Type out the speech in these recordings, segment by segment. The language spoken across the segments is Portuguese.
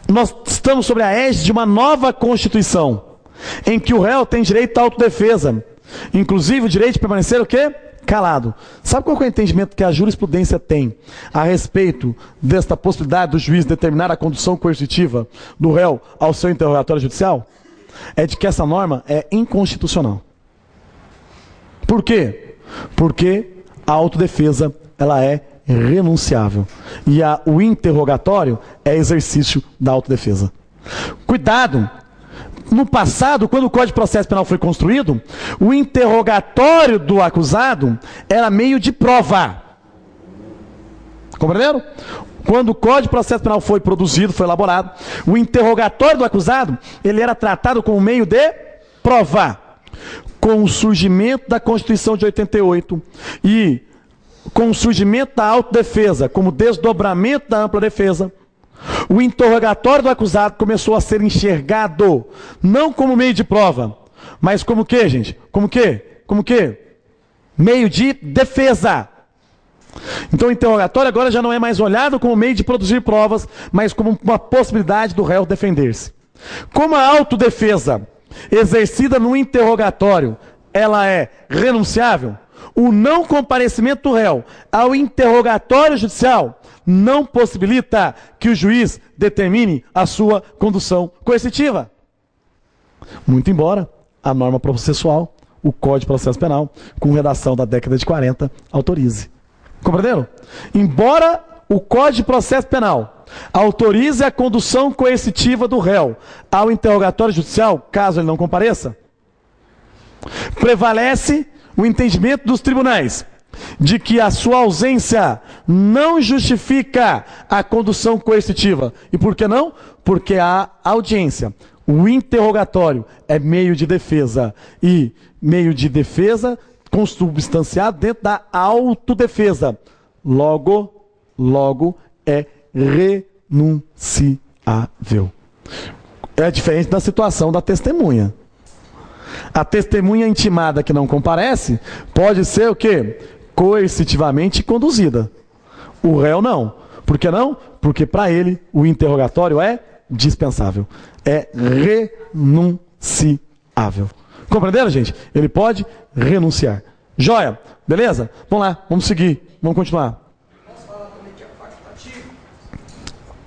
nós estamos sobre a égide de uma nova Constituição, em que o réu tem direito à autodefesa, inclusive o direito de permanecer o quê? Calado. Sabe qual é o entendimento que a jurisprudência tem a respeito desta possibilidade do juiz determinar a condução coercitiva do réu ao seu interrogatório judicial? É de que essa norma é inconstitucional. Por quê? Porque a autodefesa ela é renunciável. E o interrogatório é exercício da autodefesa. Cuidado! No passado, quando o Código de Processo Penal foi construído, o interrogatório do acusado era meio de prova. Compreenderam? Quando o Código de Processo Penal foi produzido, foi elaborado, o interrogatório do acusado, ele era tratado como meio de prova. Com o surgimento da Constituição de 88 e com o surgimento da autodefesa, como desdobramento da ampla defesa, o interrogatório do acusado começou a ser enxergado não como meio de prova, mas como o quê, gente? Como o quê? Como o quê? Meio de defesa. Então o interrogatório agora já não é mais olhado como meio de produzir provas, mas como uma possibilidade do réu defender-se. Como a autodefesa exercida no interrogatório, ela é renunciável, o não comparecimento do réu ao interrogatório judicial não possibilita que o juiz determine a sua condução coercitiva. Muito embora a norma processual, o Código de Processo Penal, com redação da década de 40, autorize. Compreenderam? Embora o Código de Processo Penal autorize a condução coercitiva do réu ao interrogatório judicial, caso ele não compareça, prevalece o entendimento dos tribunais de que a sua ausência não justifica a condução coercitiva. E por que não? Porque a audiência, o interrogatório é meio de defesa. E meio de defesa consubstanciado dentro da autodefesa. Logo é renunciável. É diferente da situação da testemunha. A testemunha intimada que não comparece pode ser o quê? Coercitivamente conduzida. O réu não. Por que não? Porque para ele o interrogatório é dispensável. É renunciável. Compreenderam, gente? Ele pode renunciar. Joia? Beleza? Vamos lá, vamos seguir. Vamos continuar. Posso falar também que é facultativo?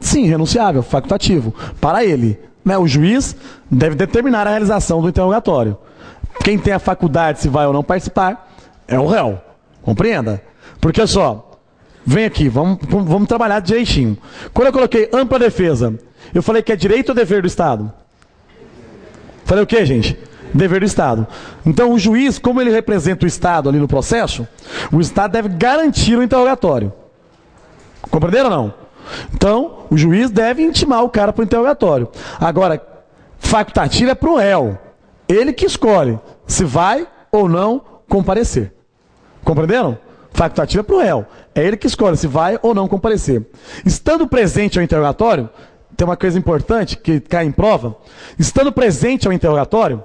Sim, renunciável, facultativo. Para ele. O juiz deve determinar a realização do interrogatório. Quem tem a faculdade se vai ou não participar é o réu. Compreenda? Porque só, vem aqui, vamos trabalhar direitinho. Quando eu coloquei ampla defesa, eu falei que é direito ou dever do Estado? Falei o quê, gente? Dever do Estado. Então o juiz, como ele representa o Estado ali no processo, o Estado deve garantir o interrogatório. Compreenderam ou não? Então, o juiz deve intimar o cara para o interrogatório. Agora, facultativo é para o réu. Ele que escolhe se vai ou não comparecer. Compreenderam? Facultativo é para o réu. É ele que escolhe se vai ou não comparecer. Estando presente ao interrogatório, tem uma coisa importante que cai em prova. Estando presente ao interrogatório,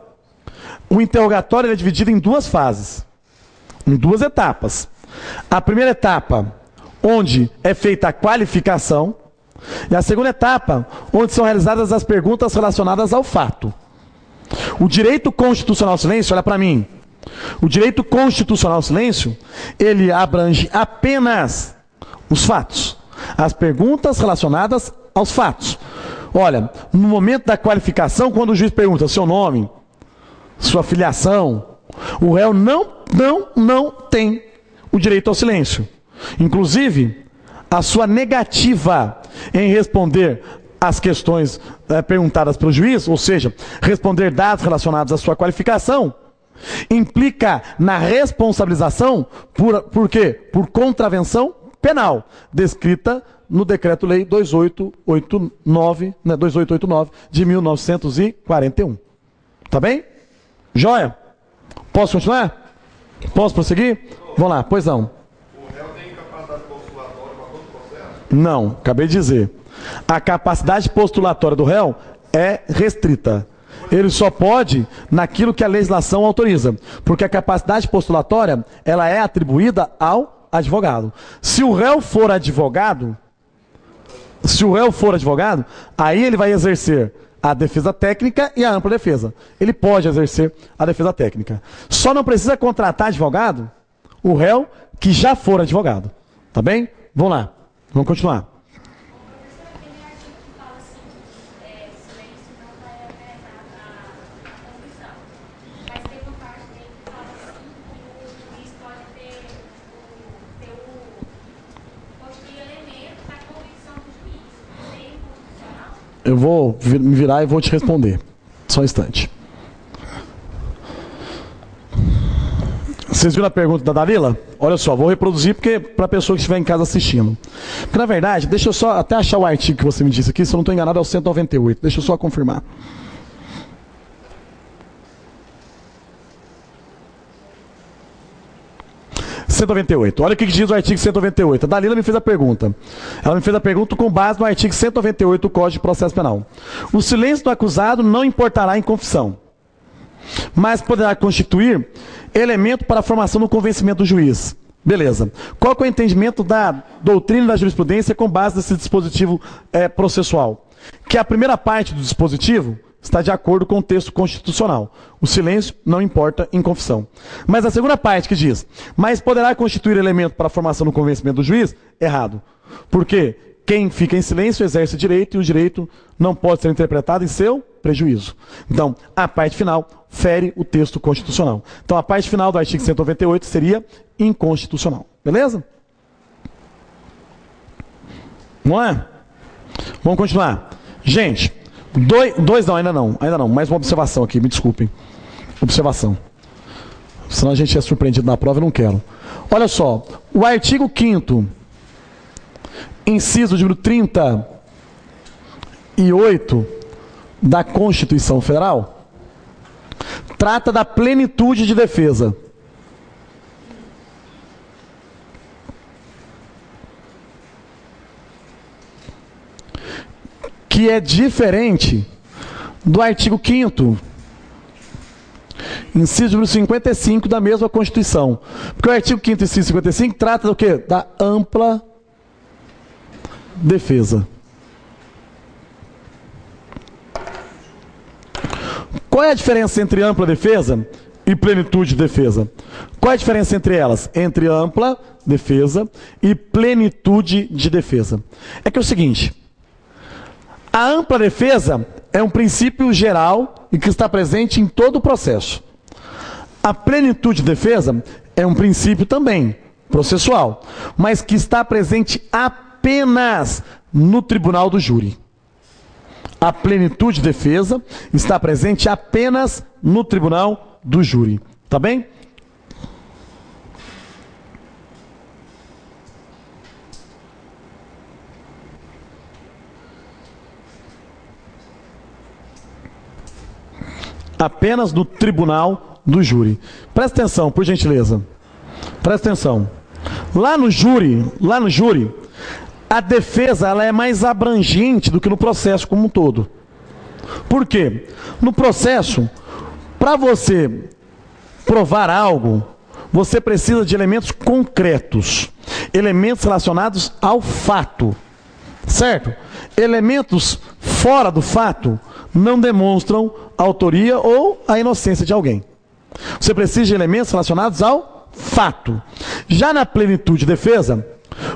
o interrogatório é dividido em duas fases. Em duas etapas. A primeira etapa, onde é feita a qualificação, e a segunda etapa, onde são realizadas as perguntas relacionadas ao fato. O direito constitucional ao silêncio, olha para mim, o direito constitucional ao silêncio, ele abrange apenas os fatos, as perguntas relacionadas aos fatos. Olha, no momento da qualificação, quando o juiz pergunta seu nome, sua filiação, o réu não tem o direito ao silêncio. Inclusive, a sua negativa em responder às questões perguntadas pelo juiz, ou seja, responder dados relacionados à sua qualificação, implica na responsabilização por quê? Por contravenção penal, descrita no Decreto-Lei 2889, né, 2889 de 1941. Tá bem? Joia? Posso continuar? Posso prosseguir? Vamos lá, pois não. Não, acabei de dizer. A capacidade postulatória do réu é restrita. Ele só pode naquilo que a legislação autoriza. Porque a capacidade postulatória, ela é atribuída ao advogado. Se o réu for advogado, Se o réu for advogado, aí ele vai exercer a defesa técnica e a ampla defesa. Ele pode exercer a defesa técnica. Só não precisa contratar advogado o réu que já for advogado. Tá bem? Vamos lá. Vamos continuar. Eu vou me virar e vou te responder. Só um instante. Vocês viram a pergunta da Dalila? Olha só, vou reproduzir porque para a pessoa que estiver em casa assistindo. Porque na verdade, deixa eu só até achar o artigo que você me disse aqui, se eu não estou enganado é o 198. Deixa eu só confirmar. Olha o que diz o artigo 198. A Dalila me fez a pergunta. Ela me fez a pergunta com base no artigo 198 do Código de Processo Penal. O silêncio do acusado não importará em confissão, mas poderá constituir elemento para a formação do convencimento do juiz. Beleza. Qual que é o entendimento da doutrina da jurisprudência com base nesse dispositivo processual? Que a primeira parte do dispositivo está de acordo com o texto constitucional. O silêncio não importa em confissão. Mas a segunda parte que diz, mas poderá constituir elemento para a formação do convencimento do juiz? Errado. Porque quem fica em silêncio exerce direito e o direito não pode ser interpretado em seu prejuízo. Então, a parte final fere o texto constitucional. Então, a parte final do artigo 198 seria inconstitucional. Beleza? Vamos lá? Vamos continuar. Gente, dois não, ainda não. Mais uma observação aqui, me desculpem. Observação. Senão a gente é surpreendido na prova e não quero. Olha só, o artigo 5º, inciso número 38 da Constituição Federal, trata da plenitude de defesa. Que é diferente do artigo 5º, inciso número 55 da mesma Constituição. Porque o artigo 5º, inciso 55, trata do quê? Da ampla defesa. Qual é a diferença entre ampla defesa e plenitude de defesa? Qual é a diferença entre elas? Entre ampla defesa e plenitude de defesa. É que é o seguinte, a ampla defesa é um princípio geral e que está presente em todo o processo. A plenitude de defesa é um princípio também processual, mas que está presente apenas no tribunal do júri. A plenitude de defesa está presente apenas no tribunal do júri. Tá bem? Apenas no tribunal do júri. Presta atenção, por gentileza. Presta atenção. Lá no júri, a defesa ela é mais abrangente do que no processo como um todo. Por quê? No processo, para você provar algo, você precisa de elementos concretos, elementos relacionados ao fato, certo? Elementos fora do fato não demonstram a autoria ou a inocência de alguém. Você precisa de elementos relacionados ao fato. Já na plenitude de defesa,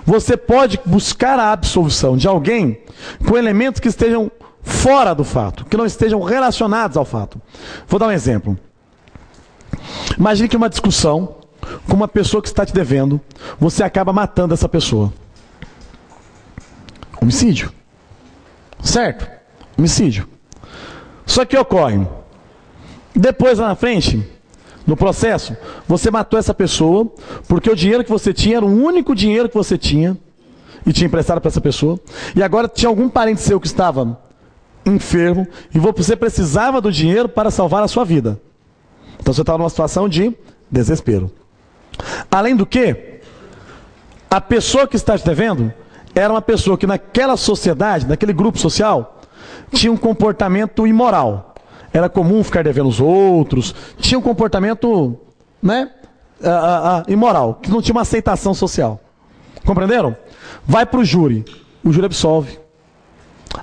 você pode buscar a absolvição de alguém com elementos que estejam fora do fato, que não estejam relacionados ao fato. Vou dar um exemplo. Imagine que uma discussão com uma pessoa que está te devendo, você acaba matando essa pessoa. Homicídio. Certo? Homicídio. Só que ocorre, depois lá na frente, no processo, você matou essa pessoa porque o dinheiro que você tinha era o único dinheiro que você tinha e tinha emprestado para essa pessoa, e agora tinha algum parente seu que estava enfermo e você precisava do dinheiro para salvar a sua vida. Então você estava numa situação de desespero. Além do que, a pessoa que está te devendo era uma pessoa que naquela sociedade, naquele grupo social, tinha um comportamento imoral. Era comum ficar devendo os outros, tinha um comportamento, né, imoral, que não tinha uma aceitação social. Compreenderam? Vai para o júri absolve.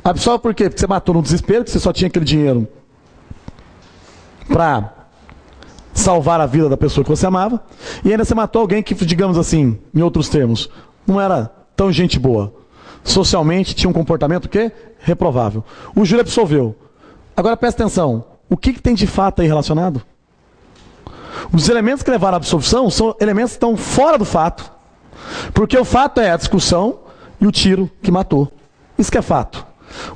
Absolve por quê? Porque você matou no desespero, que você só tinha aquele dinheiro para salvar a vida da pessoa que você amava, e ainda você matou alguém que, digamos assim, em outros termos, não era tão gente boa. Socialmente tinha um comportamento que reprovável. O júri absolveu. Agora presta atenção, o que tem de fato aí relacionado? Os elementos que levaram à absolvição são elementos que estão fora do fato. Porque o fato é a discussão e o tiro que matou. Isso que é fato.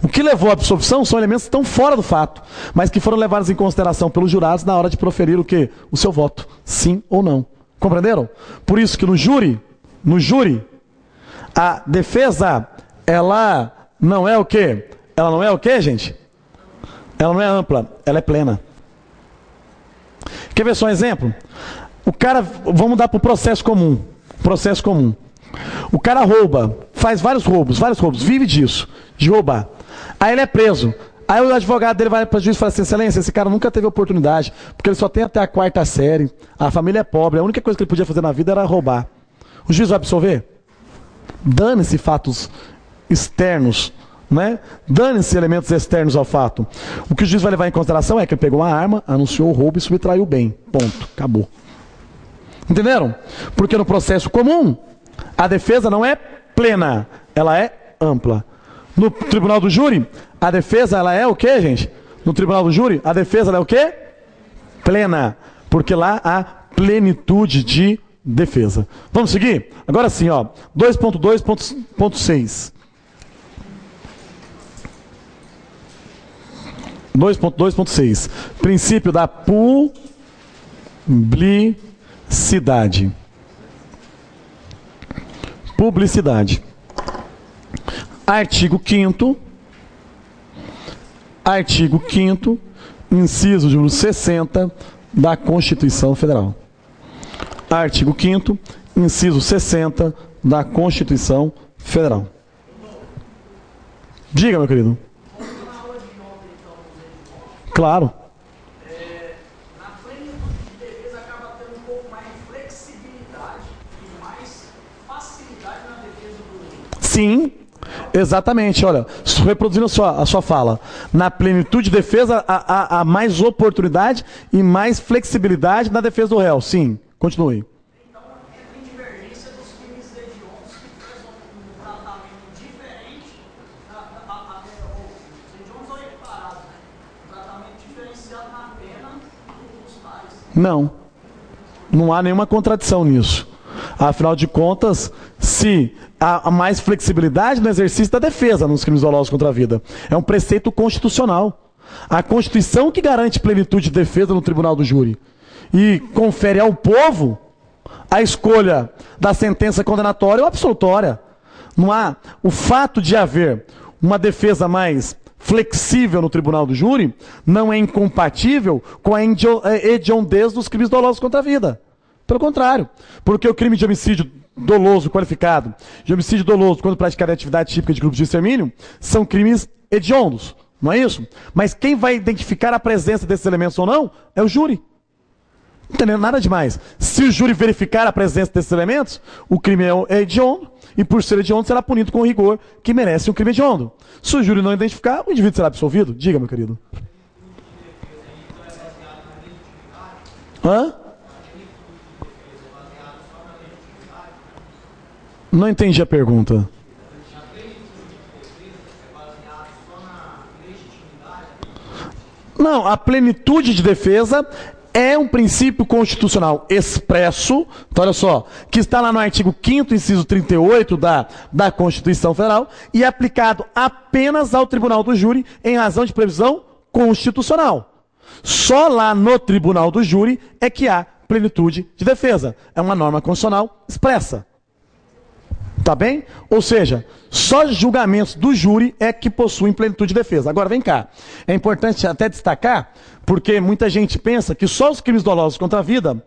O que levou à absolvição são elementos que estão fora do fato, mas que foram levados em consideração pelos jurados na hora de proferir o quê? O seu voto, sim ou não. Compreenderam? Por isso que no júri, a defesa, ela não é o quê? Ela não é o quê, gente? Ela não é ampla, ela é plena. Quer ver só um exemplo? O cara, vamos dar para o processo comum. Processo comum. O cara rouba, faz vários roubos, vive disso, de roubar. Aí ele é preso. Aí o advogado dele vai para o juiz e fala assim: excelência, esse cara nunca teve oportunidade, porque ele só tem até a 4ª série, a família é pobre, a única coisa que ele podia fazer na vida era roubar. O juiz vai absolver? Dane-se fatos externos, né? Dane-se elementos externos ao fato. O que o juiz vai levar em consideração é que ele pegou uma arma, anunciou o roubo e subtraiu o bem. Ponto. Acabou. Entenderam? Porque no processo comum, a defesa não é plena, ela é ampla. No tribunal do júri, a defesa ela é o quê, gente? No tribunal do júri, a defesa ela é o quê? Plena. Porque lá há plenitude de defesa. Vamos seguir? Agora sim, ó. 2.2.6. 2.2.6. Princípio da publicidade. Publicidade. Artigo 5º. Artigo 5º, inciso número 60 da Constituição Federal. Artigo 5º, inciso 60 da Constituição Federal. Diga, meu querido. Claro. Na plenitude de defesa acaba tendo um pouco mais de flexibilidade e mais facilidade na defesa do... Sim, exatamente. Olha, reproduzindo a sua fala. Na plenitude de defesa há mais oportunidade e mais flexibilidade na defesa do réu. Sim, continue. Então, entra em divergência dos crimes hediondos que prezam um tratamento diferente, os hediondos são equiparados, né? Um tratamento diferenciado na pena dos pares. Não há nenhuma contradição nisso. Afinal de contas, se há mais flexibilidade no exercício da defesa nos crimes dolosos contra a vida, é um preceito constitucional. A Constituição que garante plenitude de defesa no tribunal do júri e confere ao povo a escolha da sentença condenatória ou absolutória. Não há o fato de haver uma defesa mais flexível no tribunal do júri não é incompatível com a hediondez dos crimes dolosos contra a vida. Pelo contrário, porque o crime de homicídio doloso qualificado, de homicídio doloso quando praticado em atividade típica de grupos de extermínio, são crimes hediondos, não é isso? Mas quem vai identificar a presença desses elementos ou não é o júri. Não tem nada demais. Se o júri verificar a presença desses elementos, o crime é hediondo, e por ser hediondo será punido com o rigor que merece um crime hediondo. Se o júri não identificar, o indivíduo será absolvido. Diga, meu querido. Hã? Não entendi a pergunta. Não, a plenitude de defesa é um princípio constitucional expresso, então olha só, que está lá no artigo 5º, inciso 38 da Constituição Federal, e aplicado apenas ao tribunal do júri em razão de previsão constitucional. Só lá no tribunal do júri é que há plenitude de defesa. É uma norma constitucional expressa. Tá bem? Ou seja, só julgamentos do júri é que possuem plenitude de defesa. Agora, vem cá. É importante até destacar, porque muita gente pensa que só os crimes dolosos contra a vida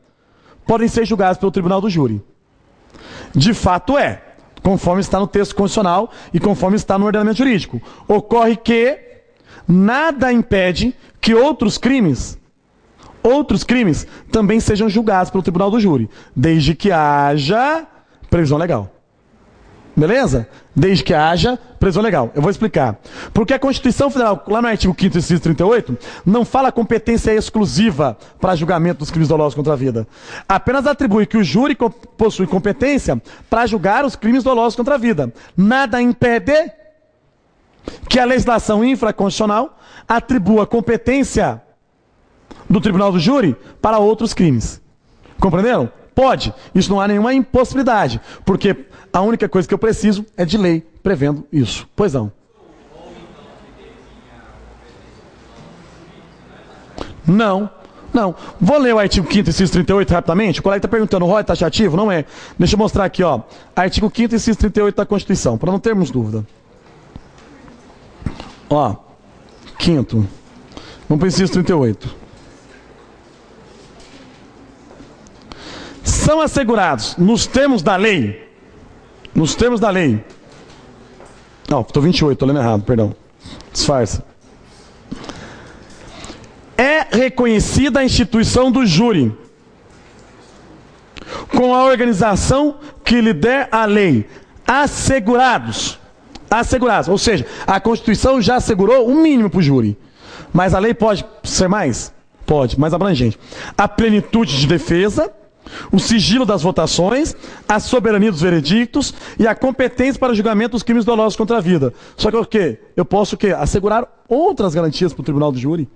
podem ser julgados pelo tribunal do júri. De fato é, conforme está no texto constitucional e conforme está no ordenamento jurídico. Ocorre que nada impede que outros crimes também sejam julgados pelo tribunal do júri, desde que haja previsão legal. Beleza? Desde que haja prisão legal. Eu vou explicar. Porque a Constituição Federal, lá no artigo 5º, inciso 38, não fala competência exclusiva para julgamento dos crimes dolosos contra a vida. Apenas atribui que o júri possui competência para julgar os crimes dolosos contra a vida. Nada impede que a legislação infraconstitucional atribua competência do tribunal do júri para outros crimes. Compreenderam? Pode. Isso não há nenhuma impossibilidade. Porque a única coisa que eu preciso é de lei prevendo isso. Pois não. Não. Não. Vou ler o artigo 5º, inciso 38 rapidamente. O colega está perguntando, o ROI é taxativo? Não é. Deixa eu mostrar aqui, ó. Artigo 5º, inciso 38 da Constituição, para não termos dúvida. Ó. 5º. Vamos para o inciso 38. São assegurados, nos termos da lei, não, estou 28, estou lendo errado, perdão, disfarça. É reconhecida a instituição do júri, com a organização que lhe der a lei, assegurados, ou seja, a Constituição já assegurou um mínimo para o júri, mas a lei pode ser mais? Pode, mais abrangente. A plenitude de defesa, o sigilo das votações, a soberania dos veredictos e a competência para o julgamento dos crimes dolosos contra a vida. Só que o quê? Eu posso o quê? Assegurar outras garantias para o tribunal do júri,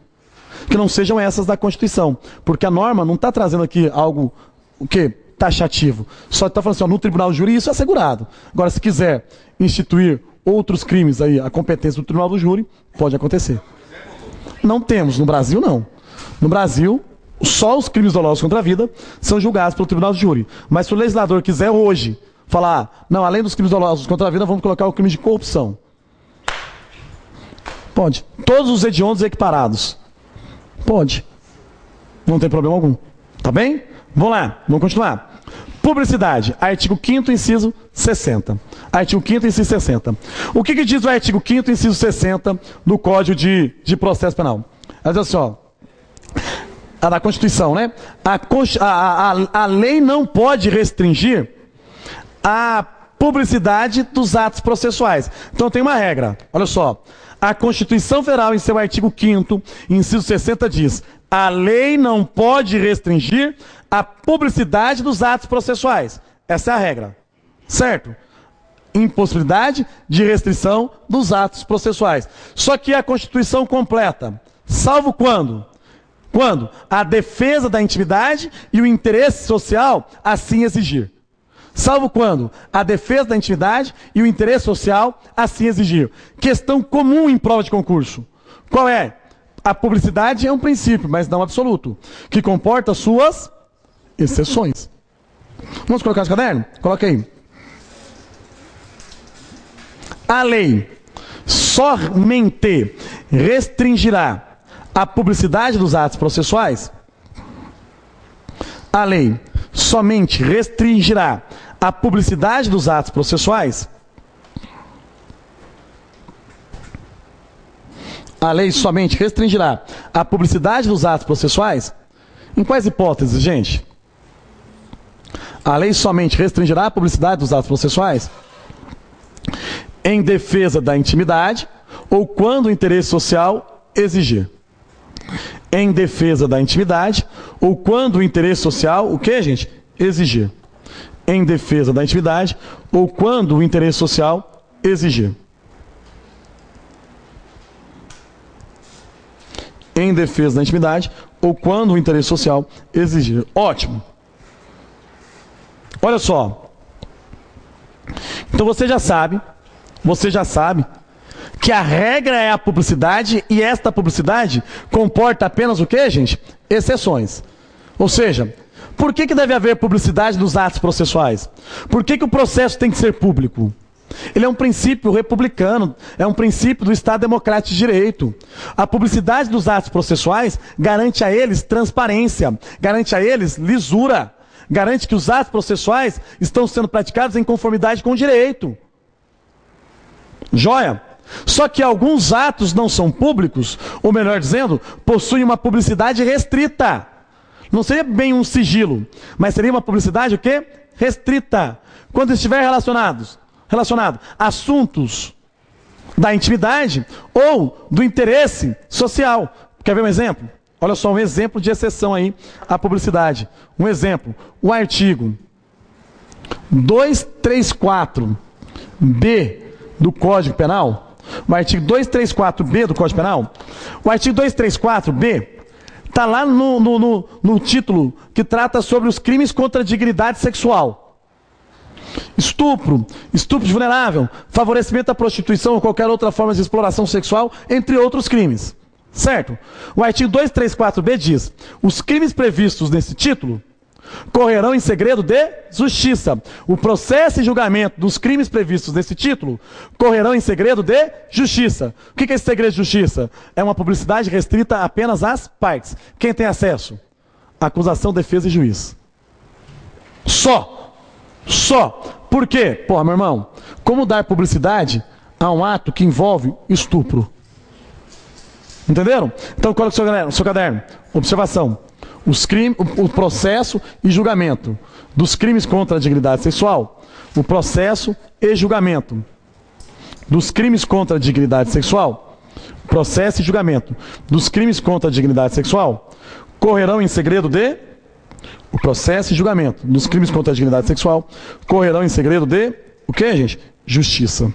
que não sejam essas da Constituição. Porque a norma não está trazendo aqui algo, o quê? Taxativo. Só está falando assim, ó, no tribunal do júri isso é assegurado. Agora, se quiser instituir outros crimes aí, a competência do tribunal do júri, pode acontecer. Não temos, no Brasil não. No Brasil, só os crimes dolosos contra a vida são julgados pelo tribunal de júri. Mas se o legislador quiser hoje falar, não, além dos crimes dolosos contra a vida, vamos colocar o crime de corrupção. Pode. Todos os hediondos equiparados. Pode. Não tem problema algum. Tá bem? Vamos lá, vamos continuar. Publicidade, artigo 5º, inciso 60. Artigo 5º, inciso 60. O que diz o artigo 5º, inciso 60 do Código de Processo Penal? Ela diz assim, ó, a da Constituição, né? A lei não pode restringir a publicidade dos atos processuais. Então tem uma regra, olha só. A Constituição Federal, em seu artigo 5º, inciso 60, diz: a lei não pode restringir a publicidade dos atos processuais. Essa é a regra, certo? Impossibilidade de restrição dos atos processuais. Só que a Constituição completa, salvo quando? Quando a defesa da intimidade e o interesse social assim exigir. Salvo quando a defesa da intimidade e o interesse social assim exigir. Questão comum em prova de concurso. Qual é? A publicidade é um princípio, mas não absoluto, que comporta suas exceções. Vamos colocar esse caderno? Coloca aí. A lei somente restringirá a publicidade dos atos processuais. A lei somente restringirá a publicidade dos atos processuais. A lei somente restringirá a publicidade dos atos processuais. Em quais hipóteses, gente? A lei somente restringirá a publicidade dos atos processuais em defesa da intimidade ou quando o interesse social exigir. Em defesa da intimidade ou quando o interesse social, o que, gente? Exigir. Em defesa da intimidade ou quando o interesse social exigir. Em defesa da intimidade ou quando o interesse social exigir. Ótimo. Olha só. Então você já sabe que a regra é a publicidade e esta publicidade comporta apenas o quê, gente? Exceções. Ou seja, por que deve haver publicidade nos atos processuais? Por que o processo tem que ser público? Ele é um princípio republicano, é um princípio do Estado Democrático de Direito. A publicidade dos atos processuais garante a eles transparência, garante a eles lisura, garante que os atos processuais estão sendo praticados em conformidade com o direito. Joia? Só que alguns atos não são públicos, ou melhor dizendo, possuem uma publicidade restrita. Não seria bem um sigilo, mas seria uma publicidade o quê? Restrita. Quando estiver relacionados relacionado a assuntos da intimidade ou do interesse social. Quer ver um exemplo? Olha só, um exemplo de exceção aí à publicidade. Um exemplo, o artigo 234B do Código Penal. O artigo 234B do Código Penal. O artigo 234B está lá no título que trata sobre os crimes contra a dignidade sexual. Estupro, estupro de vulnerável, favorecimento à prostituição ou qualquer outra forma de exploração sexual, entre outros crimes. Certo? O artigo 234B diz: os crimes previstos nesse título correrão em segredo de justiça. O processo e julgamento dos crimes previstos nesse título correrão em segredo de justiça. O que é esse segredo de justiça? É uma publicidade restrita apenas às partes. Quem tem acesso? Acusação, defesa e juiz. Só. Por quê? Porra, meu irmão, como dar publicidade a um ato que envolve estupro? Entenderam? Então coloque no seu caderno. Observação. O processo e julgamento dos crimes contra a dignidade sexual. O processo e julgamento dos crimes contra a dignidade sexual. Processo e julgamento dos crimes contra a dignidade sexual correrão em segredo de... O processo e julgamento dos crimes contra a dignidade sexual correrão em segredo de... O que, gente? Justiça.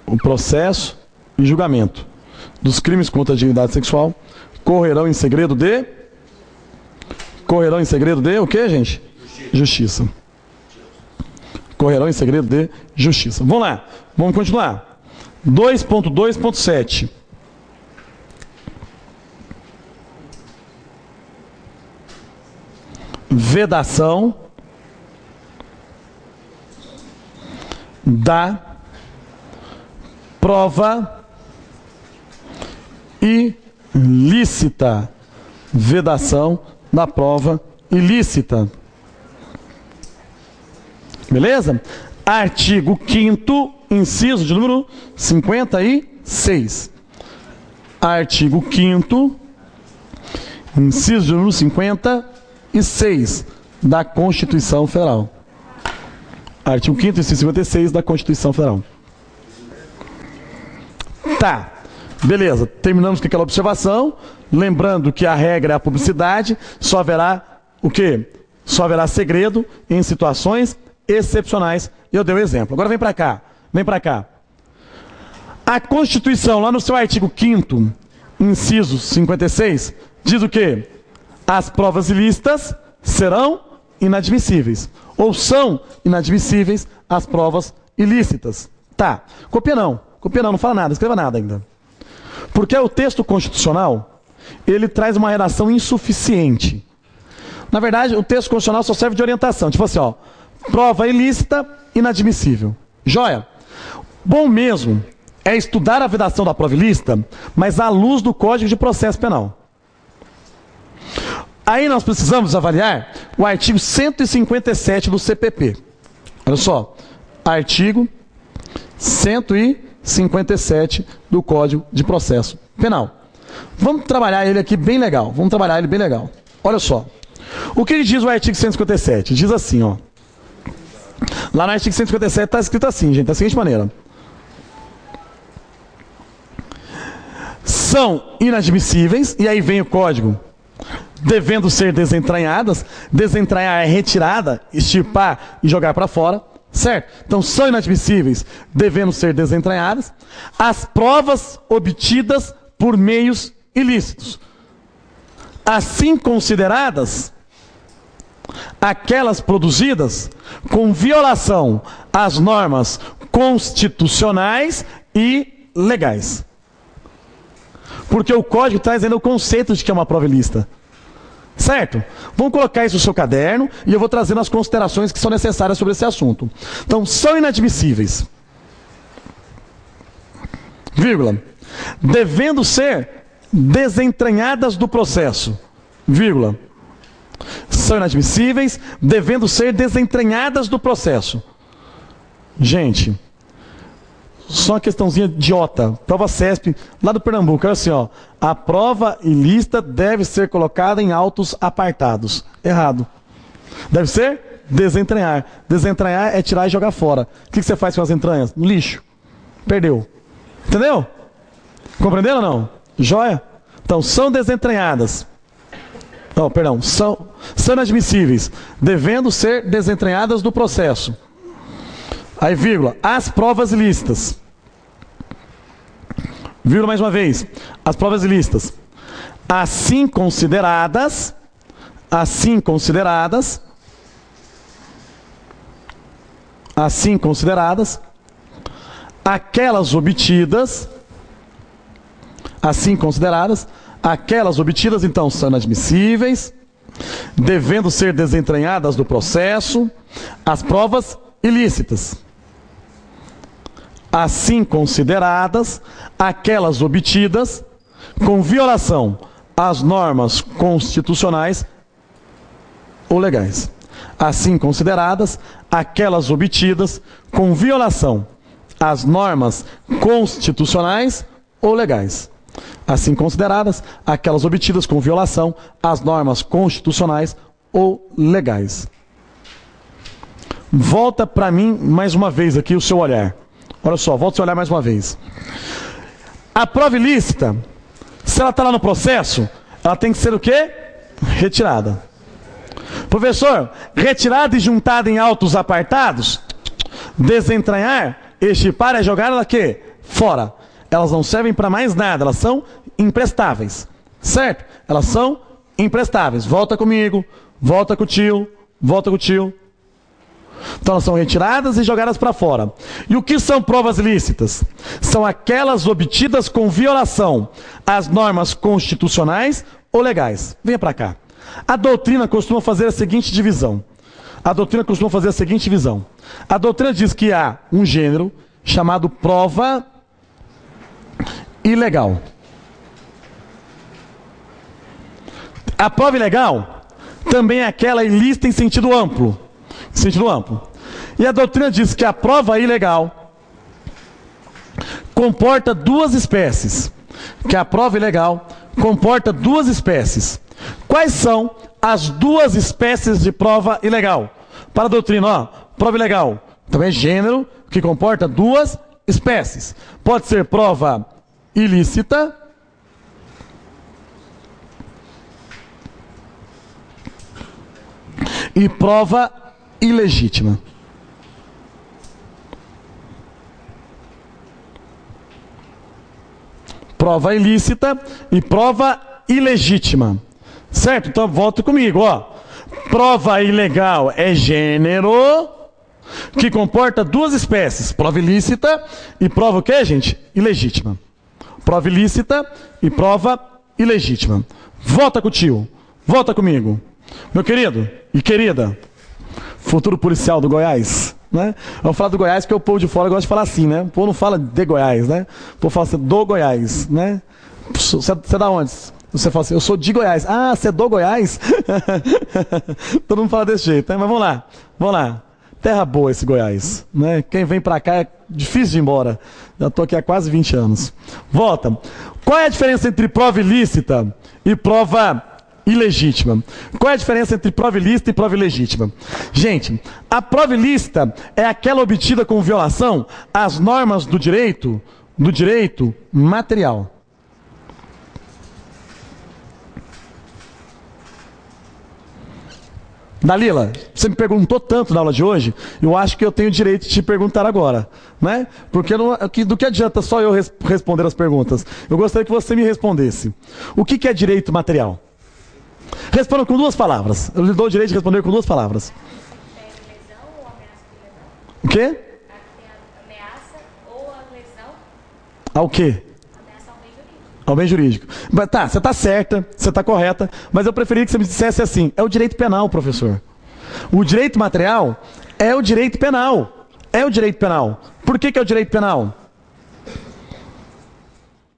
O processo e julgamento dos crimes contra a dignidade sexual correrão em segredo de... Correrão em segredo de... O que, gente? Justiça. Correrão em segredo de justiça. Vamos lá. Vamos continuar. 2.2.7. Vedação da prova ilícita. Vedação da prova ilícita. Beleza? Artigo 5º, inciso de número 56. Artigo 5º, inciso de número 56 da Constituição Federal. Artigo 5º, inciso 56 da Constituição Federal. Tá, beleza. Terminamos com aquela observação. Lembrando que a regra é a publicidade. Só haverá o quê? Só haverá segredo em situações excepcionais. Eu dei o exemplo. Agora vem para cá. Vem para cá. A Constituição, lá no seu artigo 5º, inciso 56, diz o quê? As provas ilícitas serão inadmissíveis. Ou são inadmissíveis as provas ilícitas. Tá. Copia não, não fala nada, escreva nada ainda. Porque o texto constitucional, ele traz uma redação insuficiente. Na verdade, o texto constitucional só serve de orientação. Tipo assim, ó, prova ilícita, inadmissível. Joia? Bom mesmo é estudar a vedação da prova ilícita, mas à luz do Código de Processo Penal. Aí nós precisamos avaliar o artigo 157 do CPP. Olha só, artigo 157 do Código de Processo Penal. Vamos trabalhar ele aqui bem legal. Vamos trabalhar ele bem legal. Olha só. O que ele diz o artigo 157? Diz assim, ó. Lá no artigo 157 está escrito assim, gente, da seguinte maneira. São inadmissíveis, e aí vem o código, devendo ser desentranhadas. Desentranhar é retirada, extirpar e jogar para fora, certo? Então são inadmissíveis, devendo ser desentranhadas, as provas obtidas por meios ilícitos. Assim consideradas aquelas produzidas com violação às normas constitucionais e legais. Porque o código traz ainda o conceito de que é uma prova ilícita. Certo? Vamos colocar isso no seu caderno e eu vou trazendo as considerações que são necessárias sobre esse assunto. Então, são inadmissíveis. Vírgula. Devendo ser desentranhadas do processo. Vírgula. São inadmissíveis, devendo ser desentranhadas do processo. Gente, só uma questãozinha idiota. Prova CESP, lá do Pernambuco, é assim, ó. A prova ilícita deve ser colocada em autos apartados. Errado. Deve ser desentranhar. Desentranhar é tirar e jogar fora. O que você faz com as entranhas? No lixo. Perdeu. Entendeu? Compreenderam ou não? Joia? Então, são desentranhadas. Oh, perdão. São inadmissíveis, devendo ser desentranhadas do processo. Aí, vírgula. As provas ilícitas. Vírgula mais uma vez. As provas ilícitas. Assim consideradas, aquelas obtidas, então, são inadmissíveis, devendo ser desentranhadas do processo, as provas ilícitas. Assim consideradas, aquelas obtidas com violação às normas constitucionais ou legais. Assim consideradas, aquelas obtidas com violação às normas constitucionais ou legais. Assim consideradas, aquelas obtidas com violação às normas constitucionais ou legais. Volta para mim mais uma vez aqui o seu olhar. Olha só, volta o seu olhar mais uma vez. A prova ilícita, se ela está lá no processo, ela tem que ser o quê? Retirada. Professor, retirada e juntada em autos apartados, desentranhar, extirpar é jogar ela quê? Fora. Elas não servem para mais nada, elas são imprestáveis. Certo? Elas são imprestáveis. Volta comigo, volta com o tio, volta com o tio. Então elas são retiradas e jogadas para fora. E o que são provas ilícitas? São aquelas obtidas com violação às normas constitucionais ou legais. Venha para cá. A doutrina costuma fazer a seguinte divisão. A doutrina diz que há um gênero chamado prova ilegal. A prova ilegal também é aquela ilícita em sentido amplo. E a doutrina diz que a prova ilegal comporta duas espécies. Quais são as duas espécies de prova ilegal? Para a doutrina, prova ilegal também é gênero que comporta duas espécies. Pode ser prova ilícita e prova ilegítima. Prova ilícita e prova ilegítima. Certo? Então volta comigo, Prova ilegal é gênero que comporta duas espécies, prova ilícita e prova o quê, gente? Ilegítima. Prova ilícita e prova ilegítima. Volta com o tio, volta comigo. Meu querido e querida, futuro policial do Goiás, né? Vamos falar do Goiás porque o povo de fora gosta de falar assim, né? O povo não fala de Goiás, né? O povo fala assim, do Goiás, né? Você é da onde? Você fala assim, eu sou de Goiás. Ah, você é do Goiás? Todo mundo fala desse jeito, né? Mas vamos lá. Terra boa esse Goiás, né? Quem vem pra cá é difícil de ir embora. Já tô aqui há quase 20 anos. Volta. Qual é a diferença entre prova ilícita e prova ilegítima? Qual é a diferença entre prova ilícita e prova ilegítima? Gente, a prova ilícita é aquela obtida com violação às normas do direito material. Dalila, você me perguntou tanto na aula de hoje, eu acho que eu tenho o direito de te perguntar agora, né? Porque do que adianta só eu responder as perguntas? Eu gostaria que você me respondesse. O que é direito material? Responda com duas palavras. Eu lhe dou o direito de responder com duas palavras. Lesão ou ameaça de lesão? O quê? Ameaça ou a lesão? Ao quê? Ameaça ao bem jurídico. Ao bem jurídico. Mas tá, você está certa, você está correta, mas eu preferia que você me dissesse assim, é o direito penal, professor. O direito material é o direito penal. Por que é o direito penal?